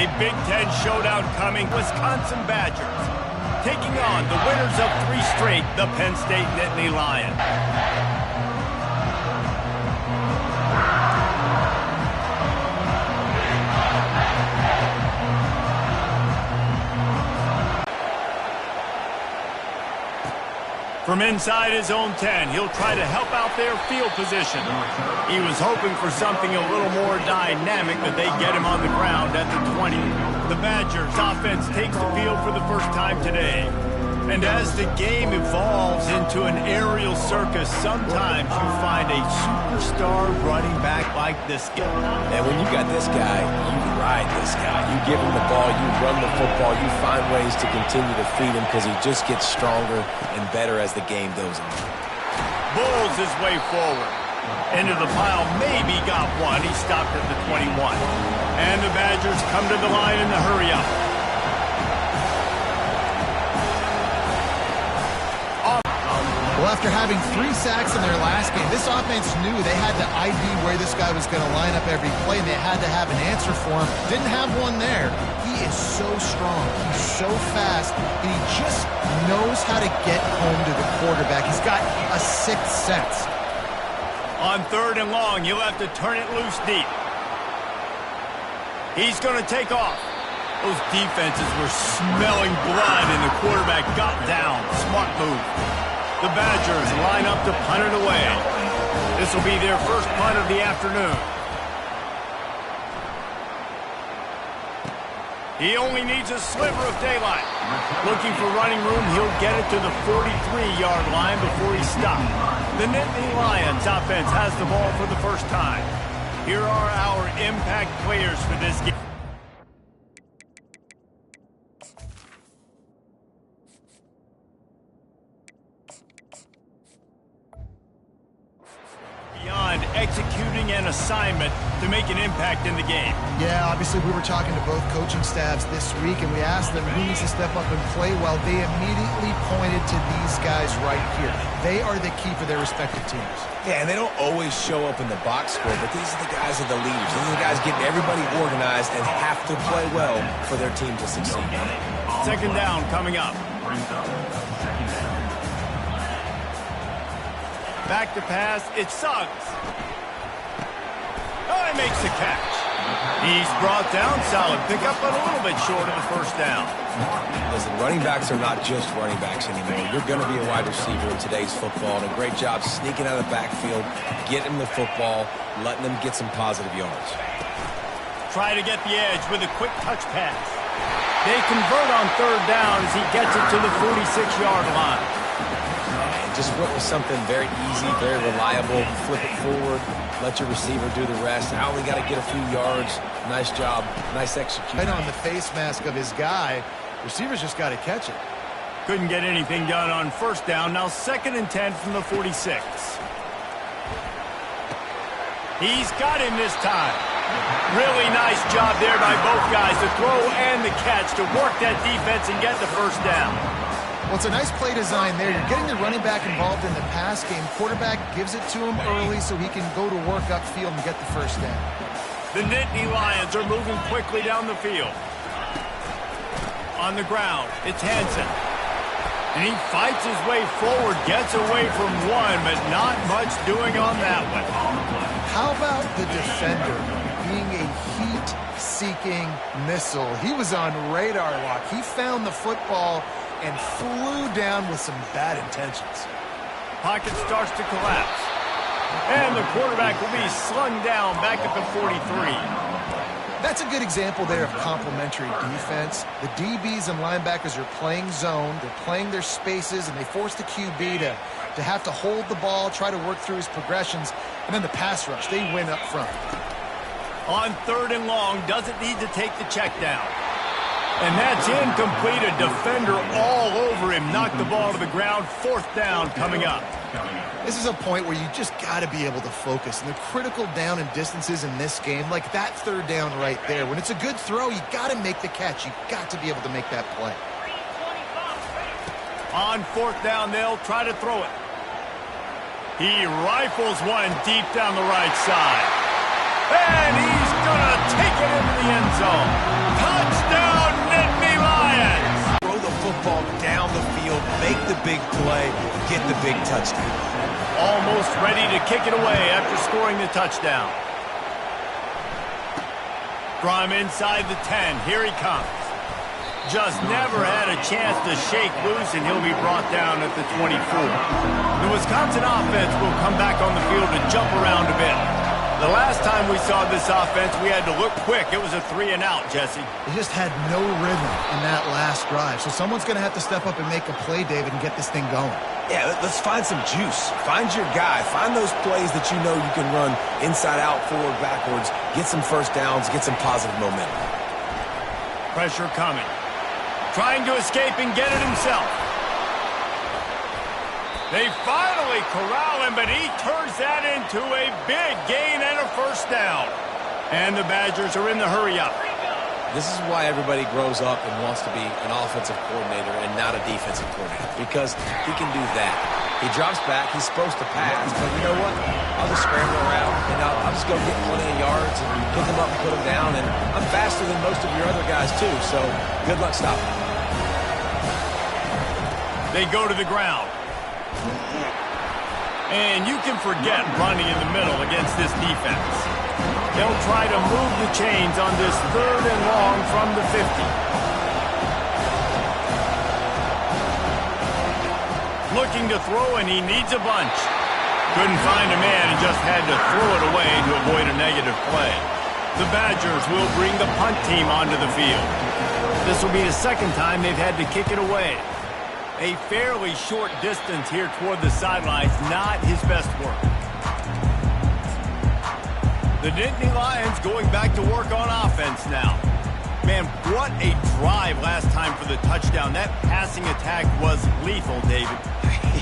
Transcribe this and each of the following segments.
A Big Ten showdown coming. Wisconsin Badgers taking on the winners of 3 straight, the Penn State Nittany Lions. From inside his own 10, he'll try to help out their field position. He was hoping for something a little more dynamic, but they get him on the ground at the 20. The Badgers offense takes the field for the first time today. And as the game evolves into an aerial circus, sometimes you find a superstar running back like this guy. And when you got this guy, you ride this guy. You give him the ball, you run the football, you find ways to continue to feed him because he just gets stronger and better as the game goes on. Bulls his way forward. Into the pile, maybe got one. He stopped at the 21. And the Badgers come to the line in the hurry-up. Well, after having 3 sacks in their last game, this offense knew they had to ID where this guy was going to line up every play. They had to have an answer for him. Didn't have one there. He is so strong. He's so fast. And he just knows how to get home to the quarterback. He's got a 6th sense. On 3rd and long, he'll have to turn it loose deep. He's going to take off. Those defenses were smelling blood, and the quarterback got down. Smart move. The Badgers line up to punt it away. This will be their first punt of the afternoon. He only needs a sliver of daylight. Looking for running room, he'll get it to the 43-yard line before he stops. The Nittany Lions offense has the ball for the first time. Here are our impact players for this game. Beyond executing an assignment to make an impact in the game. Yeah, obviously we were talking to both coaching staffs this week, and we asked them who needs to step up and play well. They immediately pointed to these guys right here. They are the key for their respective teams. Yeah, and they don't always show up in the box score, but these are the guys that are the leaders. These are the guys getting everybody organized and have to play well for their team to succeed. 2nd down coming up. Back to pass, it's Suggs. Oh, he makes the catch. He's brought down, solid pickup, but a little bit short of the 1st down. Listen, running backs are not just running backs anymore. You're going to be a wide receiver in today's football, and a great job sneaking out of the backfield, getting the football, letting them get some positive yards. Try to get the edge with a quick touch pass. They convert on 3rd down as he gets it to the 46-yard line. Just went with something very easy, very reliable. Flip it forward, let your receiver do the rest. I only got to get a few yards. Nice job, nice execution. Right on the face mask of his guy, receivers just got to catch it. Couldn't get anything done on 1st down. Now 2nd and 10 from the 46. He's got him this time. Really nice job there by both guys, the throw and the catch, to work that defense and get the 1st down. Well, it's a nice play design there. You're getting the running back involved in the pass game. Quarterback gives it to him early so he can go to work upfield and get the 1st down. The Nittany Lions are moving quickly down the field. On the ground, it's Hansen. And he fights his way forward, gets away from one, but not much doing on that one. How about the defender being a heat-seeking missile? He was on radar lock. He found the football and flew down with some bad intentions. Pocket starts to collapse. And the quarterback will be slung down back at the 43. That's a good example there of complementary defense. The DBs and linebackers are playing zone, they're playing their spaces, and they force the QB to have to hold the ball, try to work through his progressions, and then the pass rush, they win up front. On 3rd and long, doesn't need to take the check down. And that's incomplete. A defender all over him. Knocked the ball to the ground. 4th down coming up. This is a point where you just got to be able to focus. And the critical down and distances in this game, like that 3rd down right there, when it's a good throw, you got to make the catch. You got to be able to make that play. On 4th down, they'll try to throw it. He rifles one deep down the right side. And he's going to take it into the end zone. get the big touchdown. Almost ready to kick it away after scoring the touchdown. From inside the 10, here he comes. Just never had a chance to shake loose, and he'll be brought down at the 24. The Wisconsin offense will come back on the field to jump around a bit. The last time we saw this offense, we had to look quick. It was a 3-and-out, Jesse. They just had no rhythm in that last drive. So someone's going to have to step up and make a play, David, and get this thing going. Yeah, let's find some juice. Find your guy. Find those plays that you know you can run inside out, forward, backwards. Get some first downs. Get some positive momentum. Pressure coming. Trying to escape and get it himself. They finally corral him, but he turns that into a big gain and a first down. And the Badgers are in the hurry-up. This is why everybody grows up and wants to be an offensive coordinator and not a defensive coordinator, because he can do that. He drops back. He's supposed to pass, but you know what? I'll just scramble around, and I'll just go get plenty of yards and pick them up and put them down, and I'm faster than most of your other guys, too, so good luck stopping. They go to the ground. And you can forget running in the middle against this defense. They'll try to move the chains on this 3rd and long from the 50. Looking to throw, and he needs a bunch. Couldn't find a man and just had to throw it away to avoid a negative play. The Badgers will bring the punt team onto the field. This will be the second time they've had to kick it away. A fairly short distance here toward the sidelines, not his best work. The Nittany Lions going back to work on offense now. Man, what a drive last time for the touchdown. That passing attack was lethal, David.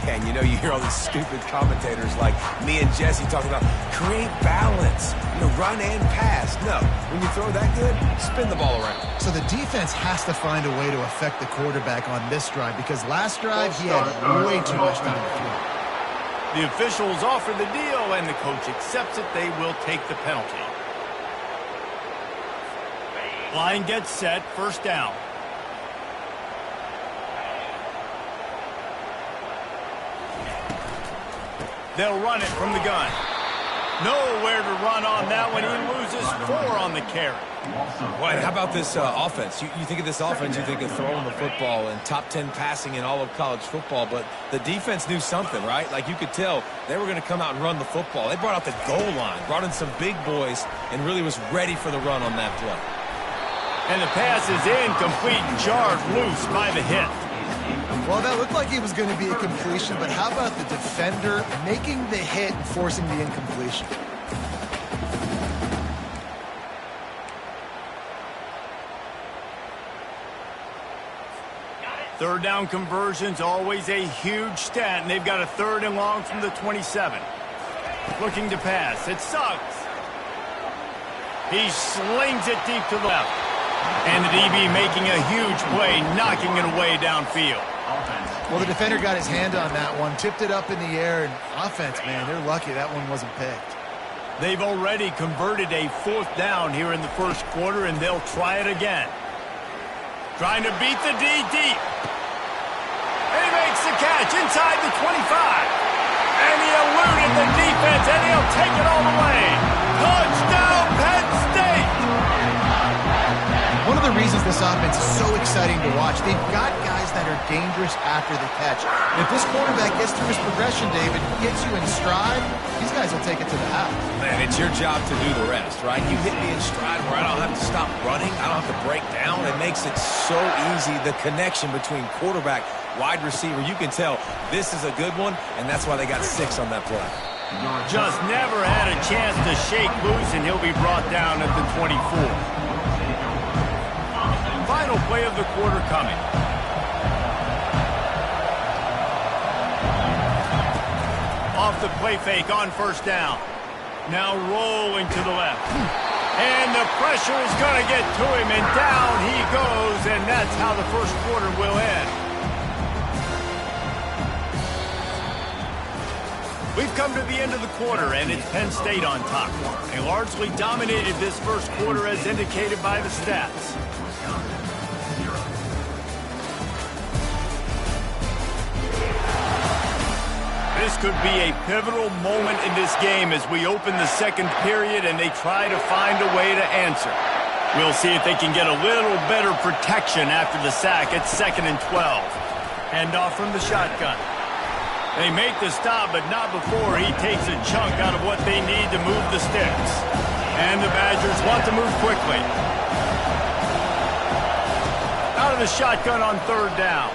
Yeah, and you know, you hear all these stupid commentators like me and Jesse talking about create balance, run and pass. No, when you throw that good, spin the ball around. So the defense has to find a way to affect the quarterback on this drive, because last drive he had way too much time to throw. The officials offer the deal, and the coach accepts it. They will take the penalty. Line gets set, first down. They'll run it from the gun. Nowhere to run on that one. He loses 4 on the carry. Well, how about this offense? You think of this offense, you think of throwing the football and top 10 passing in all of college football, but the defense knew something, right? Like you could tell they were going to come out and run the football. They brought out the goal line, brought in some big boys, and really was ready for the run on that play. And the pass is incomplete, jarred loose by the hit. Well, that looked like it was going to be a completion, but how about the defender making the hit and forcing the incompletion? Third down conversions, always a huge stat, and they've got a 3rd and long from the 27. Looking to pass. It sucks. He slings it deep to the left. And the DB making a huge play, knocking it away downfield. Well, the defender got his hand on that one, tipped it up in the air, and offense, man, they're lucky that one wasn't picked. They've already converted a 4th down here in the first quarter, and they'll try it again. Trying to beat the D deep. And he makes the catch inside the 25. And he eluded the defense, and he'll take it all the way. Touchdown, Penn State! One of the reasons this offense is so exciting to watch, they've got guys that are dangerous after the catch. And if this quarterback gets through his progression, David, gets you in stride, these guys will take it to the house. Man, it's your job to do the rest, right? You hit me in stride where I don't have to stop running. I don't have to break down. It makes it so easy, the connection between quarterback, wide receiver. You can tell this is a good one, and that's why they got 6 on that play. Just never had a chance to shake loose, and he'll be brought down at the 24. Final play of the quarter coming. Off the play fake on first down. Now rolling to the left. And the pressure is going to get to him, and down he goes, and that's how the first quarter will end. We've come to the end of the quarter, and it's Penn State on top. They largely dominated this first quarter as indicated by the stats. could be a pivotal moment in this game as we open the second period and they try to find a way to answer. We'll see if they can get a little better protection after the sack at 2nd and 12. Hand off from the shotgun. They make the stop, but not before he takes a chunk out of what they need to move the sticks. And the Badgers want to move quickly. Out of the shotgun on 3rd down.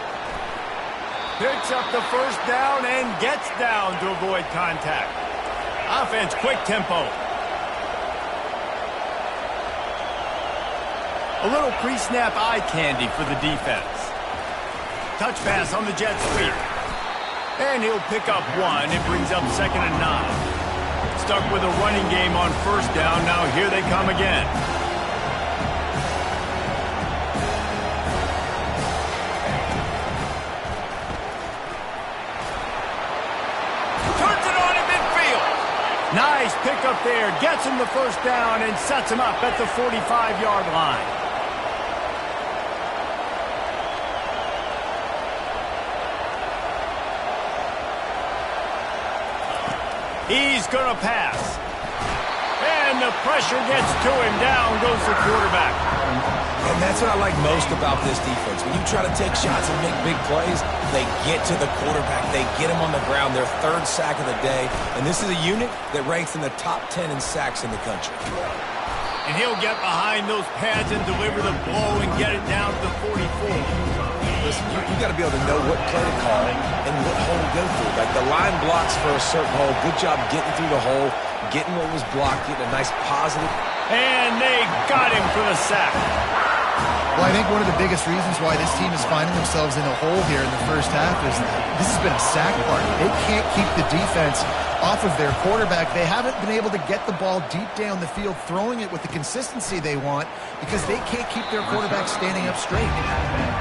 Picks up the 1st down and gets down to avoid contact. Offense, quick tempo. A little pre-snap eye candy for the defense. Touch pass on the jet sweep. And he'll pick up 1. It brings up 2nd and 9. Stuck with a running game on 1st down. Now here they come again. Nice pickup there. Gets him the 1st down and sets him up at the 45-yard line. He's going to pass. And the pressure gets to him. Down goes the quarterback. And that's what I like most about this defense. When you try to take shots and make big plays, they get to the quarterback. They get him on the ground, their 3rd sack of the day. And this is a unit that ranks in the top 10 in sacks in the country. And he'll get behind those pads and deliver the blow and get it down to the 44. Listen, you got to be able to know what play to call and what hole to go through. Like the line blocks for a certain hole. Good job getting through the hole, getting what was blocked, getting a nice positive. And they got him for the sack. Well, I think one of the biggest reasons why this team is finding themselves in a hole here in the 1st half is that this has been a sack party. They can't keep the defense off of their quarterback. They haven't been able to get the ball deep down the field, throwing it with the consistency they want because they can't keep their quarterback standing up straight.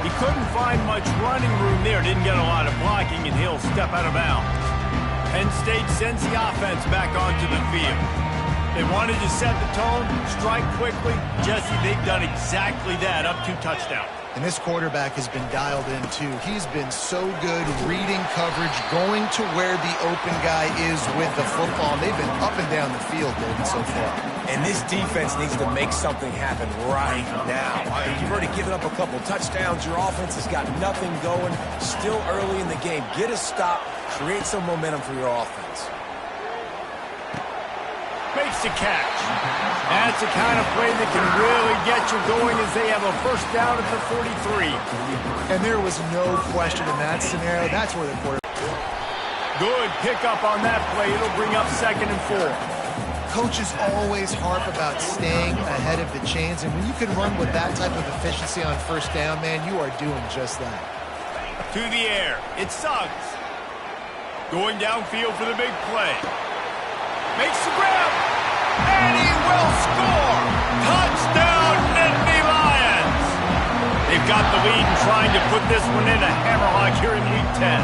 He couldn't find much running room there. Didn't get a lot of blocking, and he'll step out of bounds. Penn State sends the offense back onto the field. They wanted to set the tone, strike quickly. Jesse, they've done exactly that, up 2 touchdowns. And this quarterback has been dialed in, too. He's been so good reading coverage, going to where the open guy is with the football. They've been up and down the field, David, so far. And this defense needs to make something happen right now. You've already given up a couple touchdowns. Your offense has got nothing going. Still early in the game. Get a stop. Create some momentum for your offense. Makes the catch. That's the kind of play that can really get you going as they have a 1st down at the 43. And there was no question in that scenario. That's where the quarterback... Good pickup on that play. It'll bring up 2nd and 4. Coaches always harp about staying ahead of the chains, and when you can run with that type of efficiency on 1st down, man, you are doing just that. To the air. It's Suggs. Going downfield for the big play. Makes the grab. And he will score. Touchdown, Nittany Lions. They've got the lead and trying to put this one in a hammerlock here in Week 10.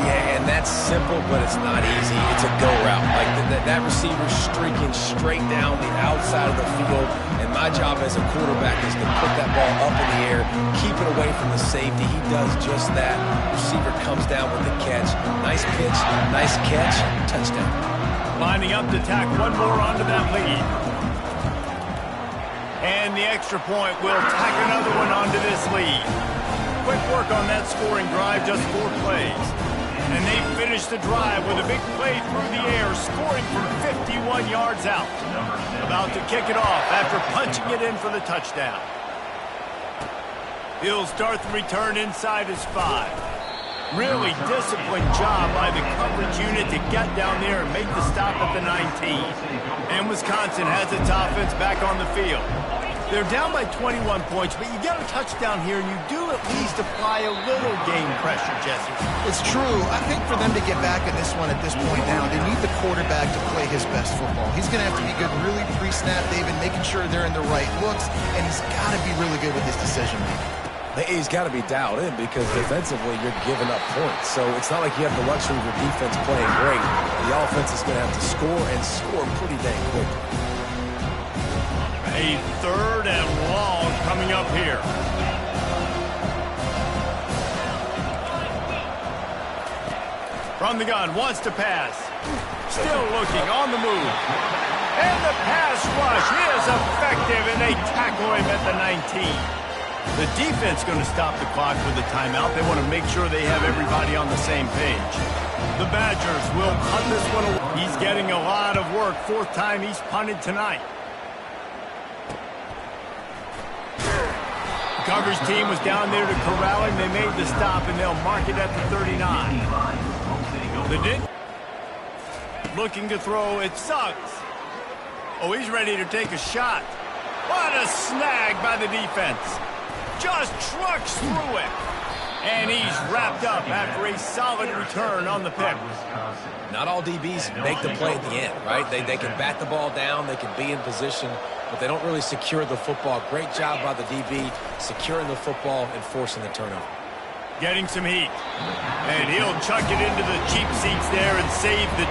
Yeah, and that's simple, but it's not easy. It's a go route. Like that receiver's streaking straight down the outside of the field, and my job as a quarterback is to put that ball up in the air, keep it away from the safety. He does just that. Receiver comes down with the catch. Nice pitch, nice catch, touchdown. Lining up to tack one more onto that lead. And the extra point will tack another one onto this lead. Quick work on that scoring drive, just 4 plays. And they finish the drive with a big play through the air, scoring from 51 yards out. About to kick it off after punching it in for the touchdown. He'll start the return inside his 5. Really disciplined job by the coverage unit to get down there and make the stop at the 19. And Wisconsin has its offense back on the field. They're down by 21 points, but you get a touchdown here, and you do at least apply a little game pressure, Jesse. It's true. I think for them to get back in this one at this point now, they need the quarterback to play his best football. He's going to have to be good really pre-snap, David, making sure they're in the right looks, and he's got to be really good with his decision-making. He's got to be dialed in because defensively you're giving up points. So it's not like you have the luxury of your defense playing great. The offense is going to have to score and score pretty dang quickly. A 3rd and long coming up here. From the gun, wants to pass. Still looking, on the move. And the pass rush is effective, and they tackle him at the 19. The defense going to stop the clock with a timeout. They want to make sure they have everybody on the same page. The Badgers will punt this one away. He's getting a lot of work. Fourth time he's punted tonight. The coverage team was down there to corral him. They made the stop, and they'll mark it at the 39. Looking to throw. It sucks. Oh, he's ready to take a shot. What a snag by the defense. Just trucks through it. And he's wrapped up after a solid return on the pick. Not all DBs make the play at the end, right? They can bat the ball down, they can be in position, but they don't really secure the football. Great job by the DB securing the football and forcing the turnover. Getting some heat. And he'll chuck it into the cheap seats there and save the